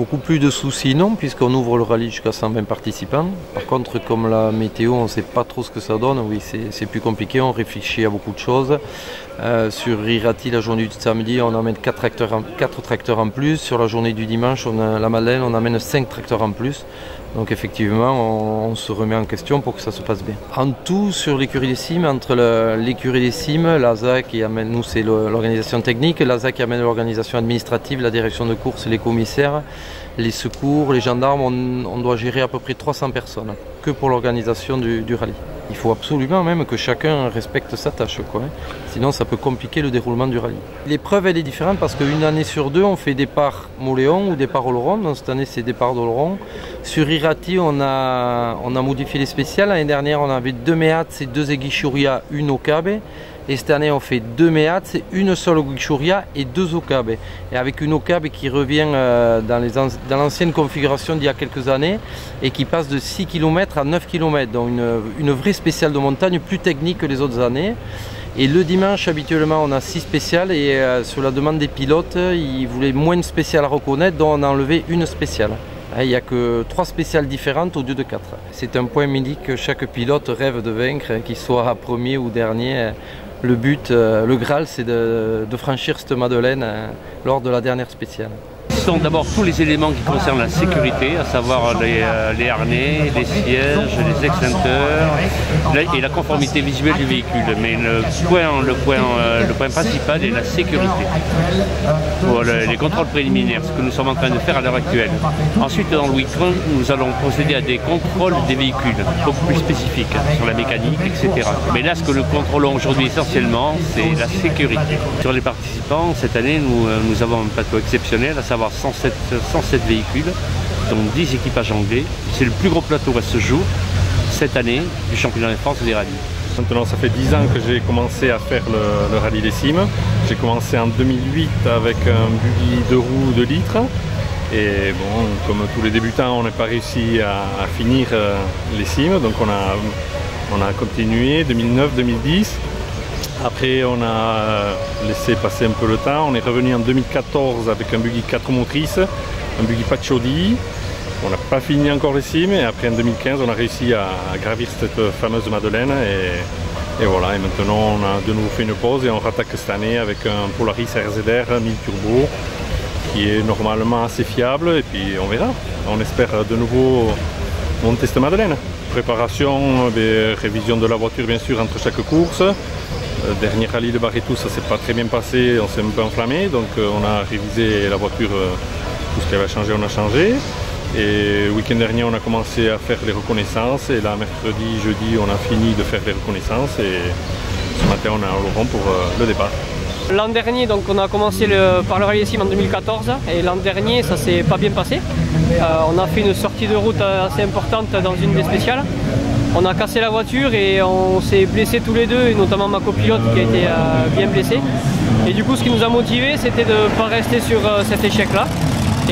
Beaucoup plus de soucis, non, puisqu'on ouvre le rallye jusqu'à 120 participants. Par contre, comme la météo, on ne sait pas trop ce que ça donne, oui, c'est plus compliqué, on réfléchit à beaucoup de choses. Sur Irati, la journée du samedi, on amène 4 tracteurs en plus. Sur la journée du dimanche, la Madeleine, on amène 5 tracteurs en plus. Donc effectivement, on se remet en question pour que ça se passe bien. En tout, sur l'écurie des cimes, entre l'écurie des cimes, l'ASA qui amène, nous c'est l'organisation technique, l'ASA qui amène l'organisation administrative, la direction de course, les commissaires, les secours, les gendarmes, on doit gérer à peu près 300 personnes, que pour l'organisation du rallye. Il faut absolument même que chacun respecte sa tâche, quoi. Sinon ça peut compliquer le déroulement du rallye. L'épreuve elle est différente parce qu'une année sur deux on fait départ Moléon ou départ Oloron, donc cette année c'est départ d'Oloron. Sur Irati on a modifié les spéciales, l'année dernière on avait 2 Méats et 2 Eguichouria, une Okabe. Et cette année on fait 2 Méats, une seule Eguichouria et 2 Okabe. Et avec une Okabe qui revient dans l'ancienne configuration d'il y a quelques années et qui passe de 6 km à 9 km. Donc une vraie spéciale de montagne plus technique que les autres années. Et le dimanche habituellement on a 6 spéciales et sur la demande des pilotes ils voulaient moins de spéciales à reconnaître, donc on a enlevé une spéciale. Il n'y a que 3 spéciales différentes au lieu de 4. C'est un point mythique que chaque pilote rêve de vaincre, qu'il soit premier ou dernier. Le but, le Graal, c'est de franchir cette Madeleine lors de la dernière spéciale. Ce sont d'abord tous les éléments qui concernent la sécurité, à savoir les harnais, les sièges, les extincteurs et la conformité visuelle du véhicule. Mais le point principal est la sécurité. Pour les contrôles préliminaires, ce que nous sommes en train de faire à l'heure actuelle. Ensuite, dans le week-end, nous allons procéder à des contrôles des véhicules, beaucoup plus spécifiques, sur la mécanique, etc. Mais là, ce que nous contrôlons aujourd'hui essentiellement, c'est la sécurité. Sur les participants, cette année, nous avons un plateau exceptionnel, à savoir 107 véhicules, dont 10 équipages anglais. C'est le plus gros plateau à ce jour, cette année, du championnat de France des rallyes. Maintenant, ça fait 10 ans que j'ai commencé à faire le rallye des cimes. J'ai commencé en 2008 avec un buggy 2 roues 2 litres. Et bon, comme tous les débutants, on n'a pas réussi à finir les cimes. Donc on a continué 2009-2010. Après, on a laissé passer un peu le temps. On est revenu en 2014 avec un buggy 4 motrices, un buggy Paccioli. On n'a pas fini encore les cimes et après en 2015, on a réussi à gravir cette fameuse Madeleine. Et voilà, et maintenant on a de nouveau fait une pause et on rattaque cette année avec un Polaris RZR 1000 turbo qui est normalement assez fiable et puis on verra. On espère de nouveau monter cette Madeleine. Préparation, révision de la voiture bien sûr entre chaque course. Le dernier rallye de Barretou, ça s'est pas très bien passé, on s'est un peu enflammé, donc on a révisé la voiture, tout ce qui avait changé, on a changé. Et le week-end dernier, on a commencé à faire les reconnaissances et là, mercredi, jeudi, on a fini de faire les reconnaissances et ce matin, on est à Oloron pour le départ. L'an dernier, donc, on a commencé par le rallye des cimes en 2014 et l'an dernier, ça s'est pas bien passé. On a fait une sortie de route assez importante dans une des spéciales. On a cassé la voiture et on s'est blessés tous les deux, et notamment ma copilote qui a été bien blessée. Et du coup, ce qui nous a motivés, c'était de ne pas rester sur cet échec-là.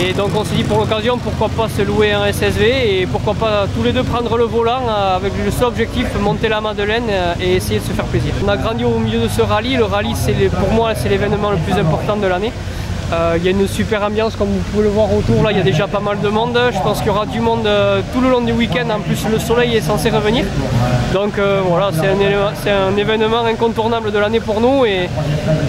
Et donc on s'est dit pour l'occasion, pourquoi pas se louer un SSV et pourquoi pas tous les deux prendre le volant avec le seul objectif, monter la Madeleine et essayer de se faire plaisir. On a grandi au milieu de ce rallye. Le rallye, pour moi, c'est l'événement le plus important de l'année. Il y a une super ambiance, comme vous pouvez le voir autour, là il y a déjà pas mal de monde. Je pense qu'il y aura du monde tout le long du week-end, en plus le soleil est censé revenir. Donc voilà, c'est un événement incontournable de l'année pour nous et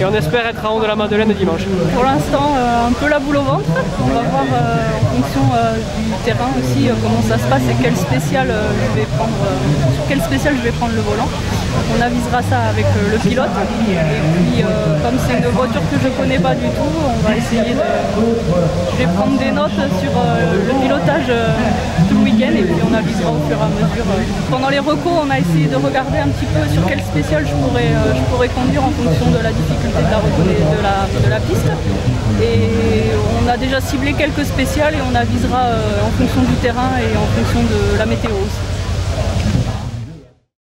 on espère être en haut de la Madeleine dimanche. Pour l'instant, un peu la boule au ventre. On va voir en fonction du terrain aussi comment ça se passe et quel spécial je vais prendre, sur quel spécial je vais prendre le volant. On avisera ça avec le pilote et puis comme c'est une voiture que je ne connais pas du tout, on va essayer je vais prendre des notes sur le pilotage tout le week-end et puis on avisera au fur et à mesure. Pendant les recos, on a essayé de regarder un petit peu sur quel spécial je pourrais conduire en fonction de la difficulté de la piste. Et on a déjà ciblé quelques spéciales et on avisera en fonction du terrain et en fonction de la météo aussi.